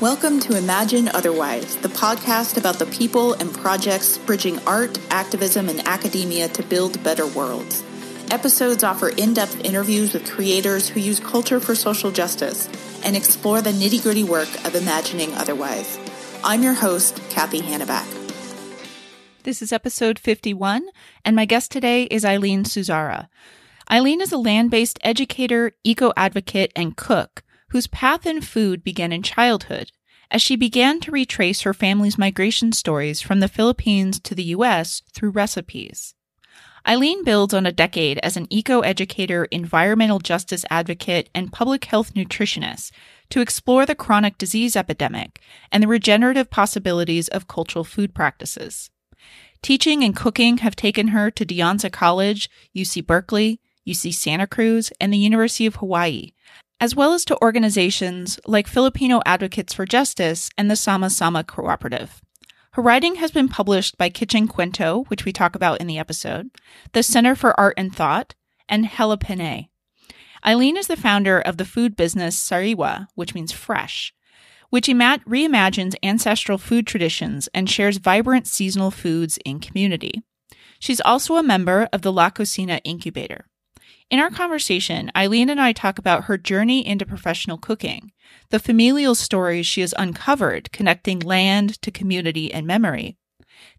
Welcome to Imagine Otherwise, the podcast about the people and projects bridging art, activism, and academia to build better worlds. Episodes offer in-depth interviews with creators who use culture for social justice and explore the nitty-gritty work of imagining otherwise. I'm your host, Kathy Hanneback. This is episode 51, and my guest today is Aileen Suzara. Aileen is a land-based educator, eco-advocate, and cook whose path in food began in childhood as she began to retrace her family's migration stories from the Philippines to the U.S. through recipes. Aileen builds on a decade as an eco-educator, environmental justice advocate, and public health nutritionist to explore the chronic disease epidemic and the regenerative possibilities of cultural food practices. Teaching and cooking have taken her to De Anza College, UC Berkeley, UC Santa Cruz, and the University of Hawaii, as well as to organizations like Filipino Advocates for Justice and the Sama Sama Cooperative. Her writing has been published by Kitchen Cuento, which we talk about in the episode, the Center for Art and Thought, and Jalapene. Aileen is the founder of the food business Sariwa, which means fresh, which reimagines ancestral food traditions and shares vibrant seasonal foods in community. She's also a member of the La Cocina Incubator. In our conversation, Aileen and I talk about her journey into professional cooking, the familial stories she has uncovered connecting land to community and memory,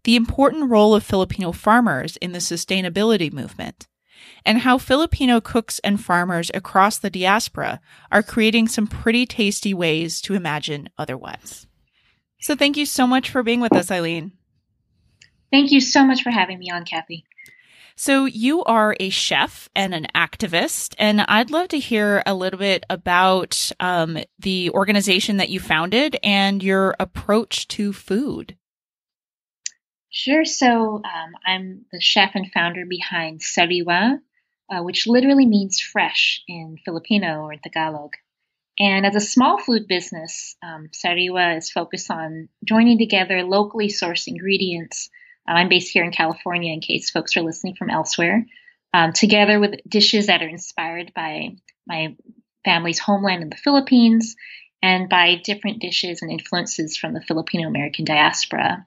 the important role of Filipino farmers in the sustainability movement, and how Filipino cooks and farmers across the diaspora are creating some pretty tasty ways to imagine otherwise. So thank you so much for being with us, Aileen. Thank you so much for having me on, Kathy. So you are a chef and an activist, and I'd love to hear a little bit about the organization that you founded and your approach to food. Sure. So I'm the chef and founder behind Sariwa, which literally means fresh in Filipino or Tagalog. And as a small food business, Sariwa is focused on joining together locally sourced ingredients. I'm based here in California in case folks are listening from elsewhere, together with dishes that are inspired by my family's homeland in the Philippines and by different dishes and influences from the Filipino-American diaspora.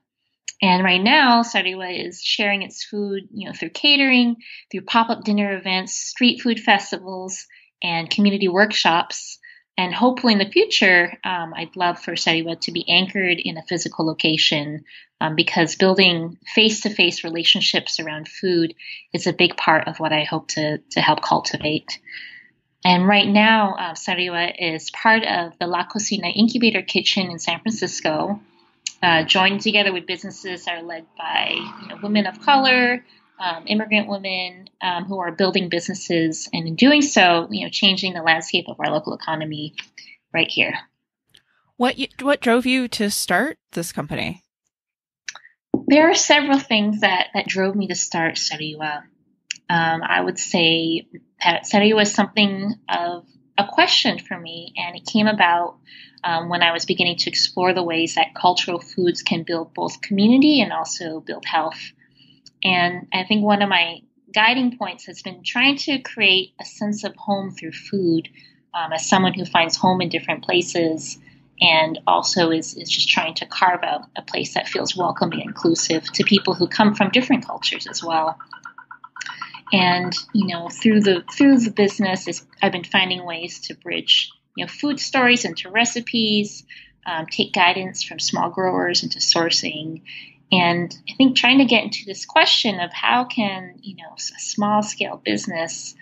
And right now, Sariwa is sharing its food, through catering, through pop-up dinner events, street food festivals, and community workshops. And hopefully in the future, I'd love for Sariwa to be anchored in a physical location because building face-to-face relationships around food is a big part of what I hope to help cultivate. And right now, Sariwa is part of the La Cocina Incubator Kitchen in San Francisco, joined together with businesses that are led by women of color, immigrant women who are building businesses, and in doing so, changing the landscape of our local economy right here. What drove you to start this company? There are several things that drove me to start Sariwa. I would say that Sariwa was something of a question for me, and it came about when I was beginning to explore the ways that cultural foods can build both community and also build health. And I think one of my guiding points has been trying to create a sense of home through food as someone who finds home in different places and also is just trying to carve out a place that feels welcoming and inclusive to people who come from different cultures as well. And, through the business, I've been finding ways to bridge, food stories into recipes, take guidance from small growers into sourcing. And I think trying to get into this question of how can, a small scale business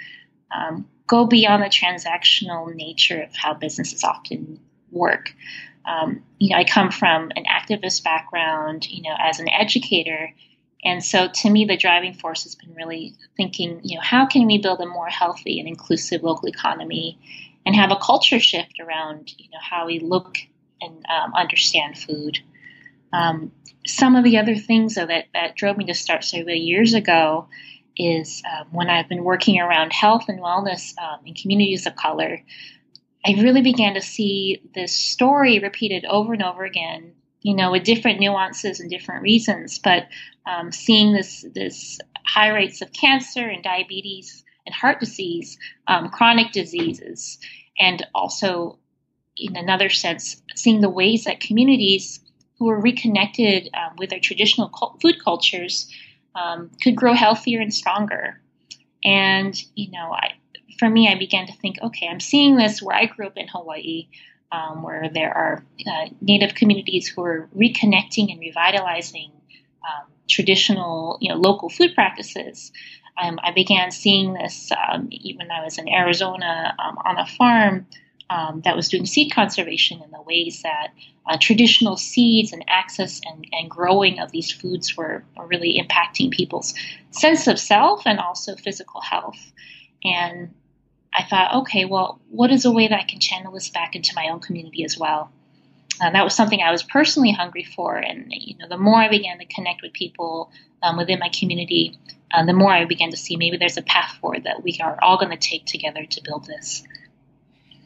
go beyond the transactional nature of how businesses often work. I come from an activist background, as an educator. And so to me, the driving force has been really thinking, how can we build a more healthy and inclusive local economy and have a culture shift around, how we look and understand food. Some of the other things though, that drove me to start Sariwa years ago is when I've been working around health and wellness in communities of color, I really began to see this story repeated over and over again, with different nuances and different reasons, but seeing this high rates of cancer and diabetes and heart disease, chronic diseases, and also in another sense, seeing the ways that communities who were reconnected with their traditional food cultures could grow healthier and stronger. And, for me, I began to think, okay, I'm seeing this where I grew up in Hawaii, where there are Native communities who are reconnecting and revitalizing traditional, local food practices. I began seeing this when I was in Arizona on a farm that was doing seed conservation, in the ways that traditional seeds and access and growing of these foods were really impacting people's sense of self and also physical health. And I thought, okay, well, what is a way that I can channel this back into my own community as well? That was something I was personally hungry for. And, the more I began to connect with people within my community, the more I began to see maybe there's a path forward that we are all going to take together to build this.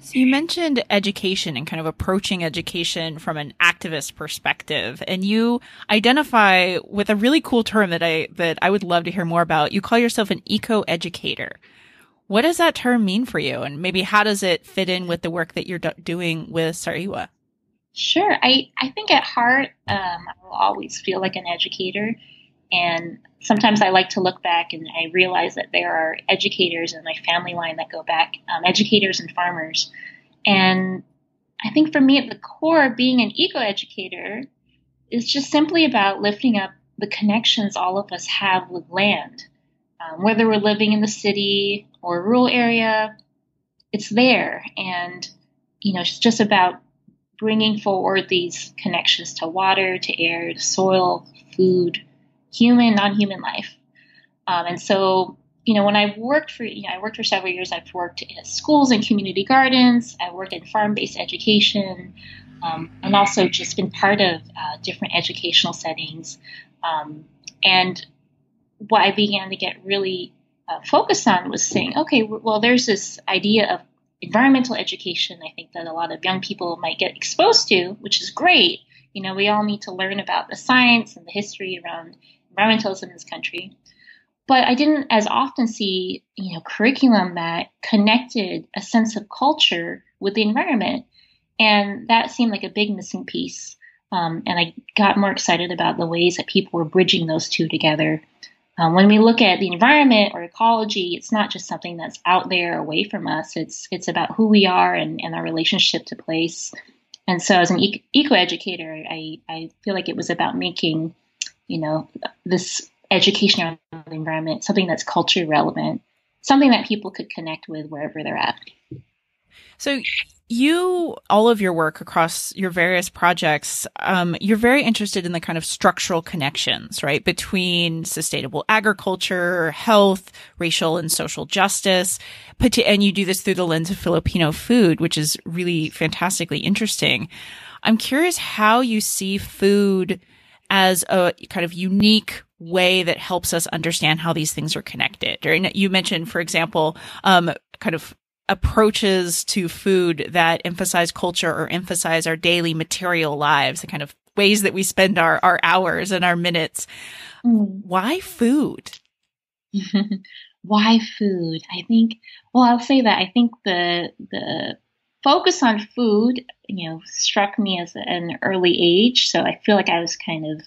So you mentioned education and kind of approaching education from an activist perspective, and you identify with a really cool term that I would love to hear more about. You call yourself an eco-educator. What does that term mean for you? And maybe how does it fit in with the work that you're doing with Sariwa? Sure. I think at heart, I will always feel like an educator. And sometimes I like to look back and I realize that there are educators in my family line that go back, educators and farmers. And I think for me at the core, being an eco-educator is just simply about lifting up the connections all of us have with land. Whether we're living in the city or a rural area, it's there. And, it's just about bringing forward these connections to water, to air, to soil, food, human, non-human life. And so, when I've worked I worked for several years. I've worked in schools and community gardens. I worked in farm-based education, and also just been part of different educational settings. And what I began to get really focused on was saying, okay, well, there's this idea of environmental education, I think, that a lot of young people might get exposed to, which is great. We all need to learn about the science and the history around environmentalism in this country. But I didn't as often see, curriculum that connected a sense of culture with the environment. And that seemed like a big missing piece. And I got more excited about the ways that people were bridging those two together. When we look at the environment or ecology, it's not just something that's out there away from us. It's about who we are and our relationship to place. And so as an eco-educator, I feel like it was about making, this education around the environment something that's culturally relevant, something that people could connect with wherever they're at. So all of your work across your various projects, you're very interested in the kind of structural connections, right, between sustainable agriculture, health, racial and social justice. And you do this through the lens of Filipino food, which is really fantastically interesting. I'm curious how you see food as a kind of unique way that helps us understand how these things are connected. Or you mentioned, for example, kind of approaches to food that emphasize culture or emphasize our daily material lives, the kind of ways that we spend our hours and our minutes. Why food? Why food? I'll say that I think the focus on food, struck me as an early age. So I feel like I was kind of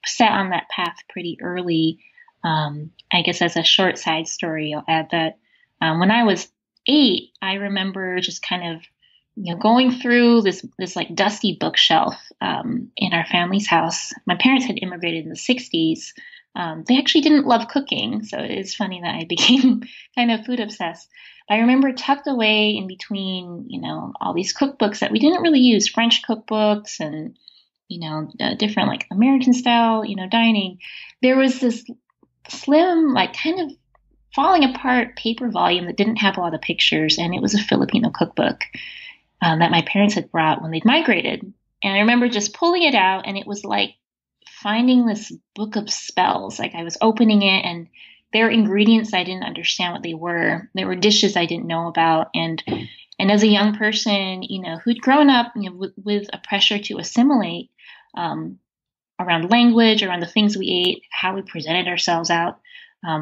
set on that path pretty early. I guess as a short side story, I'll add that when I was 8, I remember just kind of, going through this like dusty bookshelf in our family's house. My parents had immigrated in the 60s. They actually didn't love cooking, so it's funny that I became kind of food obsessed. I remember tucked away in between, all these cookbooks that we didn't really use, French cookbooks and, different like American style, dining. There was this slim, like kind of falling apart paper volume that didn't have a lot of pictures, and it was a Filipino cookbook that my parents had brought when they'd migrated. And I remember just pulling it out, and it was like finding this book of spells. Like I was opening it, and there were ingredients I didn't understand what they were. There were dishes I didn't know about, and as a young person, who'd grown up, with a pressure to assimilate around language, around the things we ate, how we presented ourselves out.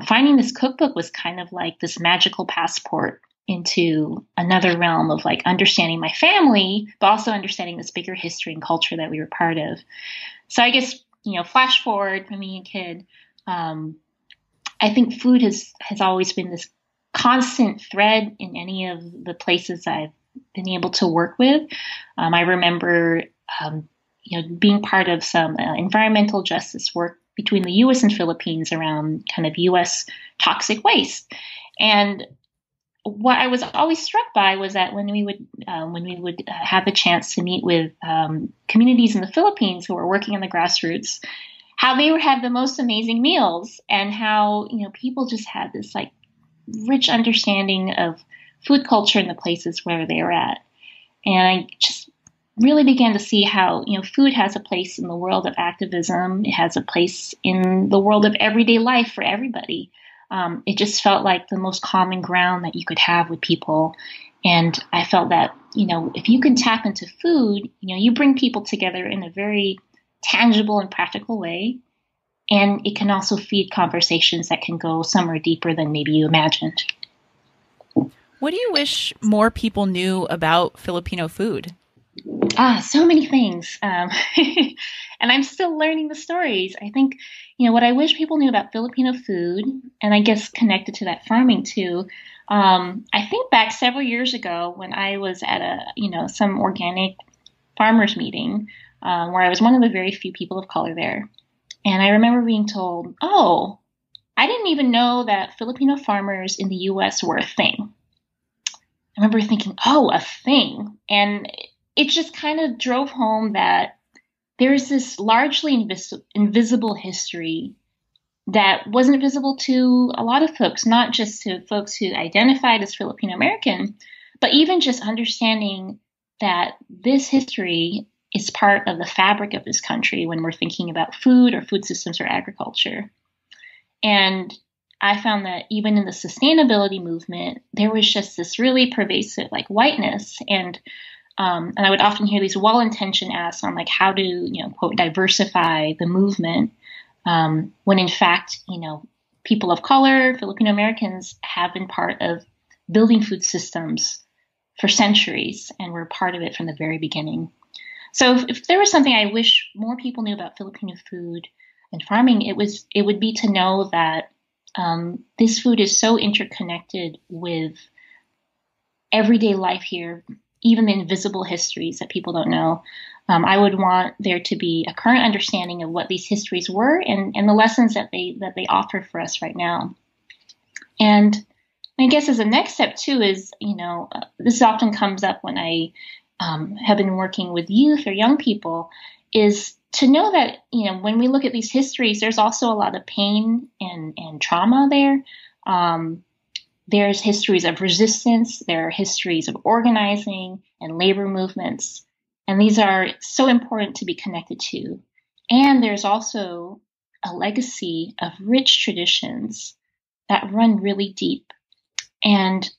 Finding this cookbook was kind of like this magical passport into another realm of like understanding my family, but also understanding this bigger history and culture that we were part of. So I guess, flash forward from being a kid, I think food has always been this constant thread in any of the places I've been able to work with. I remember, being part of some environmental justice work between the U.S. and Philippines around kind of U.S. toxic waste. And what I was always struck by was that when we would have the chance to meet with communities in the Philippines who were working in the grassroots, how they would have the most amazing meals, and how people just had this like rich understanding of food culture in the places where they were at. And I just really began to see how food has a place in the world of activism. It has a place in the world of everyday life for everybody. It just felt like the most common ground that you could have with people. And I felt that, if you can tap into food, you bring people together in a very tangible and practical way. And it can also feed conversations that can go somewhere deeper than maybe you imagined. What do you wish more people knew about Filipino food? So many things. And I'm still learning the stories. I think, what I wish people knew about Filipino food, and I guess connected to that farming too. I think back several years ago when I was at some organic farmers meeting, where I was one of the very few people of color there. And I remember being told, oh, I didn't even know that Filipino farmers in the U.S. were a thing. I remember thinking, oh, a thing. And it just kind of drove home that there's this largely invisible history that wasn't visible to a lot of folks, not just to folks who identified as Filipino American, but even just understanding that this history is part of the fabric of this country when we're thinking about food or food systems or agriculture. And I found that even in the sustainability movement, there was just this really pervasive like whiteness. And I would often hear these well-intentioned asks on like how to, quote, diversify the movement, when in fact, people of color, Filipino Americans have been part of building food systems for centuries, and we're part of it from the very beginning. So if there was something I wish more people knew about Filipino food and farming, it would be to know that this food is so interconnected with everyday life here, even the invisible histories that people don't know. I would want there to be a current understanding of what these histories were and the lessons that they offer for us right now. And I guess as a next step too is, this often comes up when I have been working with youth or young people, is to know that, when we look at these histories, there's also a lot of pain and trauma there. There's histories of resistance. There are histories of organizing and labor movements. And these are so important to be connected to. And there's also a legacy of rich traditions that run really deep. And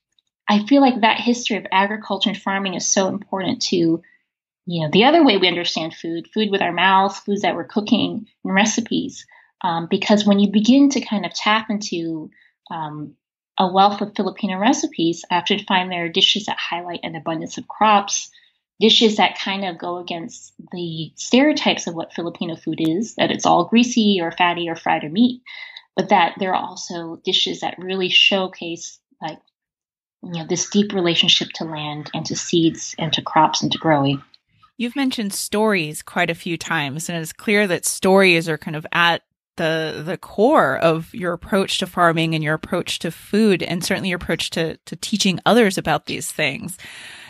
I feel like that history of agriculture and farming is so important to, the other way we understand food with our mouths, foods that we're cooking, and recipes. Because when you begin to kind of tap into a wealth of Filipino recipes, I often find there are dishes that highlight an abundance of crops, dishes that kind of go against the stereotypes of what Filipino food is, that it's all greasy or fatty or fried or meat, but that there are also dishes that really showcase like, this deep relationship to land and to seeds and to crops and to growing. You've mentioned stories quite a few times, and it's clear that stories are kind of at the core of your approach to farming and your approach to food, and certainly your approach to teaching others about these things.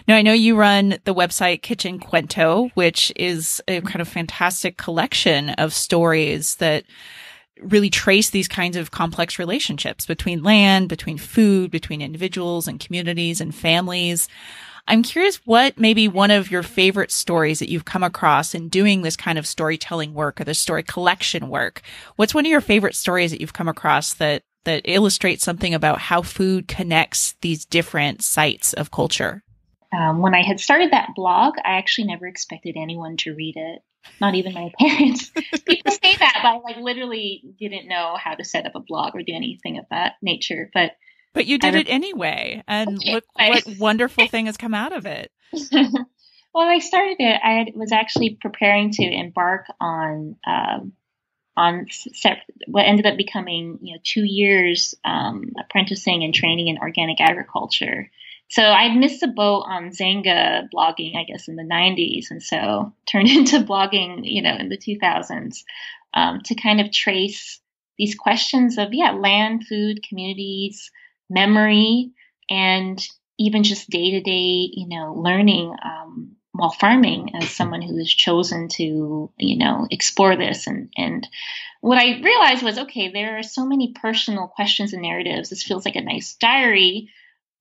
Now, I know you run the website Kitchen Cuento, which is a kind of fantastic collection of stories that really trace these kinds of complex relationships between land, between food, between individuals and communities and families. I'm curious what maybe one of your favorite stories that you've come across in doing this kind of storytelling work or the story collection work. What's one of your favorite stories that you've come across that illustrates something about how food connects these different sites of culture? When I had started that blog, I actually never expected anyone to read it. Not even my parents. People say that, but I literally didn't know how to set up a blog or do anything of that nature. But But you did it anyway. And look what wonderful thing has come out of it. Well, I started it. I was actually preparing to embark on what ended up becoming 2 years apprenticing and training in organic agriculture. So I missed the boat on Zanga blogging, I guess, in the 90s, and so turned into blogging, in the 2000s to kind of trace these questions of land, food, communities, memory, and even just day-to-day, learning while farming as someone who has chosen to, explore this. And what I realized was, okay, there are so many personal questions and narratives. This feels like a nice diary.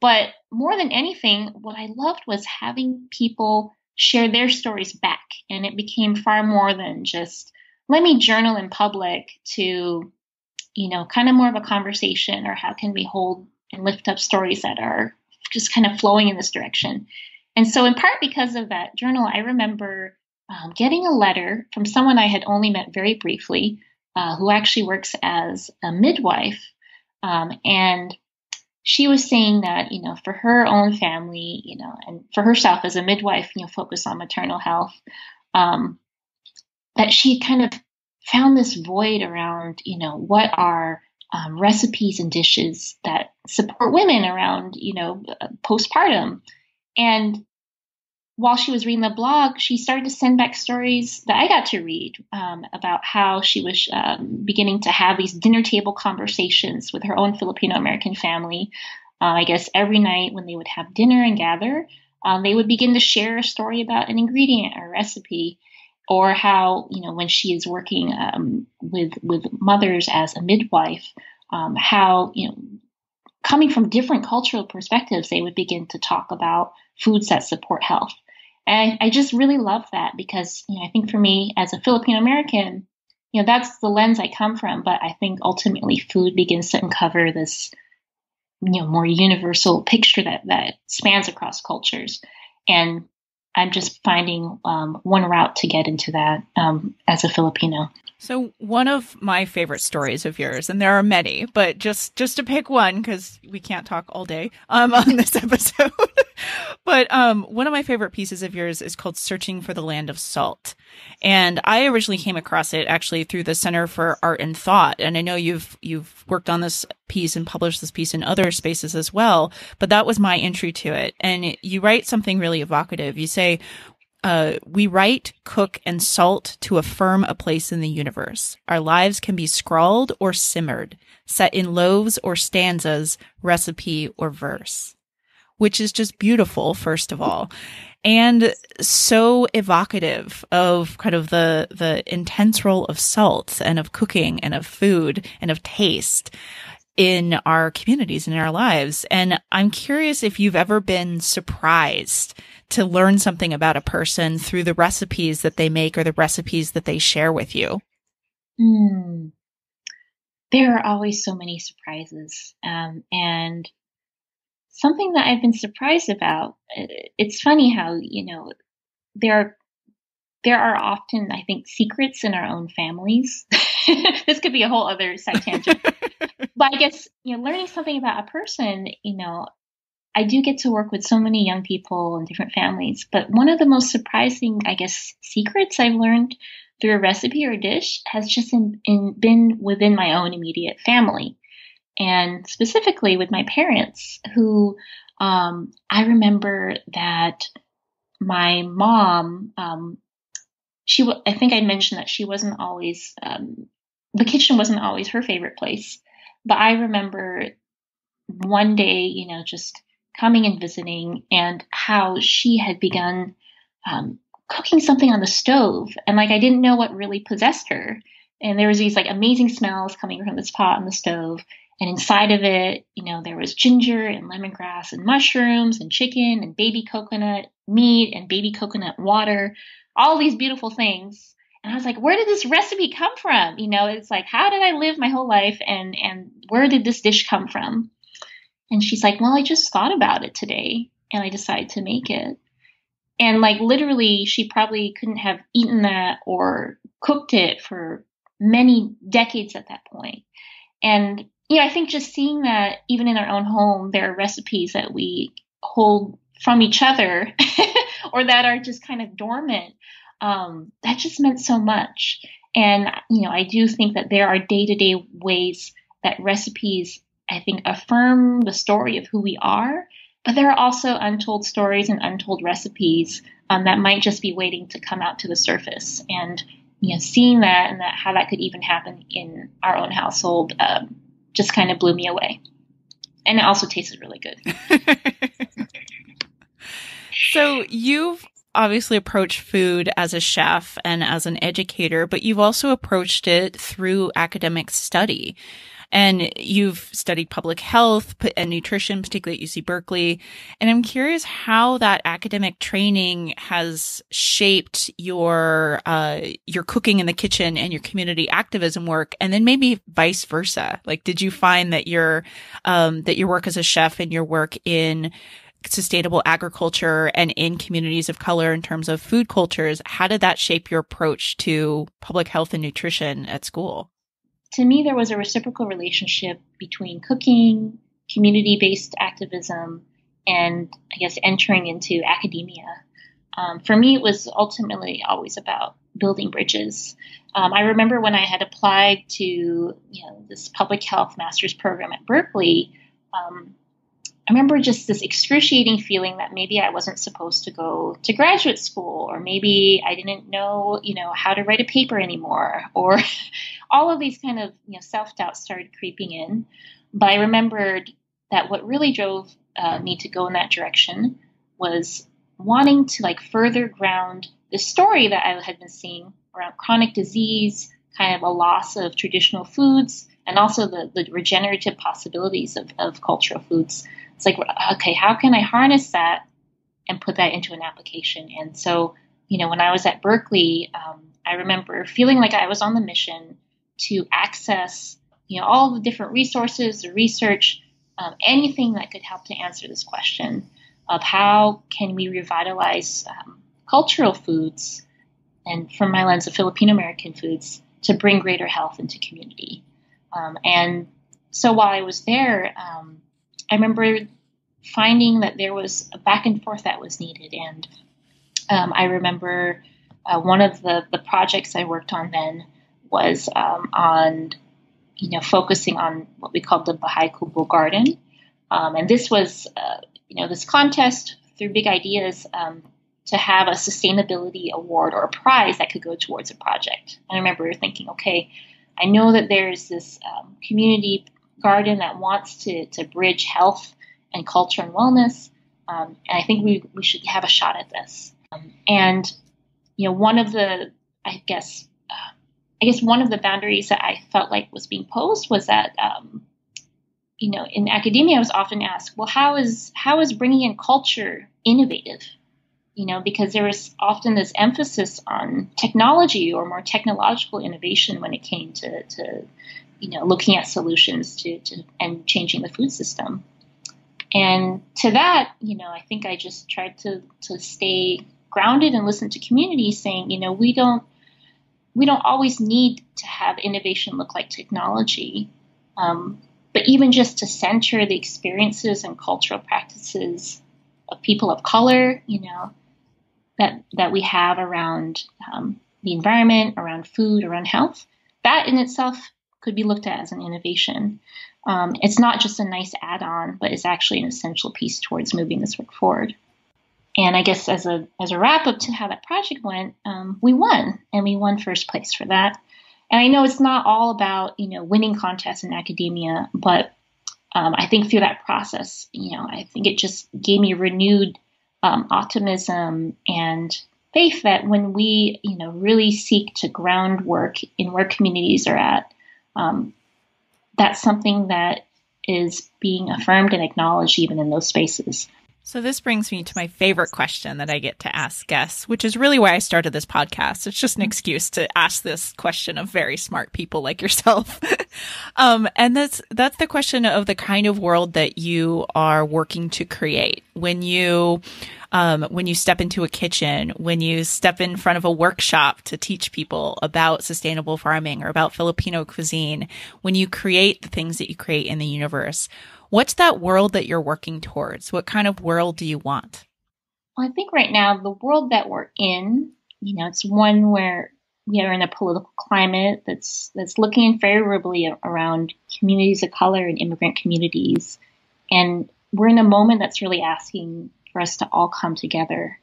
But more than anything, what I loved was having people share their stories back. And it became far more than just, let me journal in public to, kind of more of a conversation, or how can we hold and lift up stories that are just kind of flowing in this direction. And so in part because of that journal, I remember getting a letter from someone I had only met very briefly, who actually works as a midwife. And she was saying that, for her own family, and for herself as a midwife, focused on maternal health, that she kind of found this void around, what are recipes and dishes that support women around, postpartum. And while she was reading the blog, she started to send back stories that I got to read about how she was beginning to have these dinner table conversations with her own Filipino American family. I guess every night when they would have dinner and gather, they would begin to share a story about an ingredient or recipe, or how, when she is working with mothers as a midwife, how, coming from different cultural perspectives, they would begin to talk about foods that support health. And I just really love that because, I think for me as a Filipino American, that's the lens I come from. But I think ultimately food begins to uncover this, more universal picture that spans across cultures. And I'm just finding one route to get into that as a Filipino. So one of my favorite stories of yours, and there are many, but just to pick one, because we can't talk all day on this episode, but one of my favorite pieces of yours is called Searching for the Land of Salt. And I originally came across it actually through the Center for Art and Thought. And I know you've worked on this piece and published this piece in other spaces as well, but that was my entry to it. And you write something really evocative. You say, we write, cook, and salt to affirm a place in the universe. Our lives can be scrawled or simmered, set in loaves or stanzas, recipe or verse, which is just beautiful, first of all, and so evocative of kind of the intense role of salt and of cooking and of food and of taste in our communities and in our lives. And I'm curious if you've ever been surprised to learn something about a person through the recipes that they make or the recipes that they share with you. There are always so many surprises. And something that I've been surprised about, it's funny how, there are often, I think, secrets in our own families. This could be a whole other side tangent. But I guess, learning something about a person, I do get to work with so many young people and different families. But one of the most surprising, I guess, secrets I've learned through a recipe or a dish has just been within my own immediate family. And specifically with my parents, who I remember that my mom, I think I mentioned that she wasn't always, the kitchen wasn't always her favorite place. But I remember one day, just coming and visiting, and how she had begun cooking something on the stove. And I didn't know what really possessed her. And there was these amazing smells coming from this pot on the stove. And inside of it, there was ginger and lemongrass and mushrooms and chicken and baby coconut meat and baby coconut water, all these beautiful things. And I was like, where did this recipe come from? It's how did I live my whole life? And where did this dish come from? And she's like, well, I just thought about it today and I decided to make it. And literally, she probably couldn't have eaten that or cooked it for many decades at that point. And Yeah, I think just seeing that even in our own home, there are recipes that we hold from each other or that are just kind of dormant. That just meant so much. And, I do think that there are day-to-day ways that recipes, I think, affirm the story of who we are. But there are also untold stories and untold recipes that might just be waiting to come out to the surface. And, seeing that and how that could even happen in our own household just kind of blew me away. And it also tasted really good. So you've obviously approached food as a chef and as an educator, but you've also approached it through academic study. And you've studied public health and nutrition, particularly at UC Berkeley. And I'm curious how that academic training has shaped your cooking in the kitchen and your community activism work, and then maybe vice versa. Like, did you find that your work as a chef and your work in sustainable agriculture and in communities of color in terms of food cultures, how did that shape your approach to public health and nutrition at school? To me, there was a reciprocal relationship between cooking, community-based activism, and I guess entering into academia. For me, it was ultimately always about building bridges. I remember when I had applied to this public health master's program at Berkeley, I remember just this excruciating feeling that maybe I wasn't supposed to go to graduate school, or maybe I didn't know, how to write a paper anymore, or all of these kind of, self-doubt started creeping in. But I remembered that what really drove me to go in that direction was wanting to further ground the story that I had been seeing around chronic disease, kind of a loss of traditional foods, and also the regenerative possibilities of cultural foods. It's like, okay, how can I harness that and put that into an application? And so, when I was at Berkeley, I remember feeling like I was on the mission to access, all the different resources, the research, anything that could help to answer this question of how can we revitalize cultural foods, and from my lens of Filipino American foods, to bring greater health into community. And so while I was there, I remember finding that there was a back and forth that was needed. And I remember one of the projects I worked on then was on, focusing on what we called the Bahay Kubo Garden. And this was, this contest through Big Ideas to have a sustainability award or a prize that could go towards a project. And I remember thinking, okay, I know that there's this community garden that wants to bridge health and culture and wellness, and I think we should have a shot at this. And one of the one of the boundaries that I felt like was being posed was that in academia I was often asked, well, how is bringing in culture innovative? Because there was often this emphasis on technology or more technological innovation when it came to looking at solutions to and changing the food system. And to that, I think I just tried to stay grounded and listen to community saying, we don't always need to have innovation look like technology, but even just to center the experiences and cultural practices of people of color, that we have around the environment, around food, around health, that in itself could be looked at as an innovation. It's not just a nice add-on, but it's actually an essential piece towards moving this work forward. And I guess as a wrap-up to how that project went, we won, and we won first place for that. And I know it's not all about, winning contests in academia, but I think through that process, I think it just gave me renewed optimism and faith that when we, really seek to ground work in where communities are at, that's something that is being affirmed and acknowledged even in those spaces. So this brings me to my favorite question that I get to ask guests, which is really why I started this podcast. It's just an excuse to ask this question of very smart people like yourself. And that's the question of the kind of world that you are working to create. When you when you step into a kitchen, when you step in front of a workshop to teach people about sustainable farming or about Filipino cuisine, when you create the things that you create in the universe? What's that world that you're working towards? What kind of world do you want? Well, I think right now the world that we're in, it's one where we are in a political climate that's looking favorably around communities of color and immigrant communities. And we're in a moment that's really asking for us to all come together.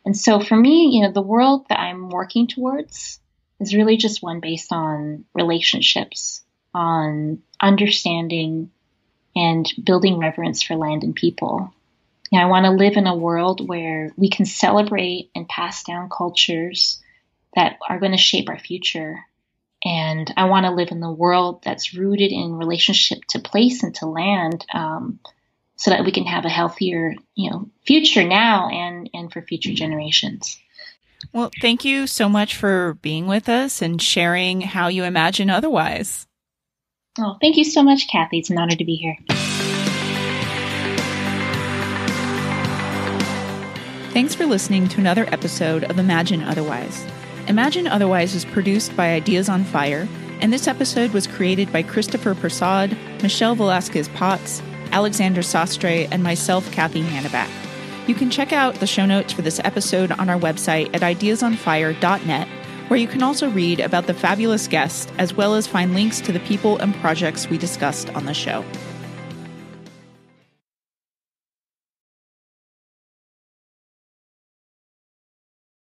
And so for me, the world that I'm working towards is really just one based on relationships, on understanding and building reverence for land and people. I want to live in a world where we can celebrate and pass down cultures that are going to shape our future. And I want to live in the world that's rooted in relationship to place and to land, so that we can have a healthier, future now and for future generations. Well, thank you so much for being with us and sharing how you imagine otherwise. Oh, thank you so much, Kathy. It's an honor to be here. Thanks for listening to another episode of Imagine Otherwise. Imagine Otherwise is produced by Ideas on Fire, and this episode was created by Christopher Prasad, Michelle Velasquez-Potts, Alexander Sastre, and myself, Kathy Hanneback. You can check out the show notes for this episode on our website at ideasonfire.net, where you can also read about the fabulous guest, as well as find links to the people and projects we discussed on the show.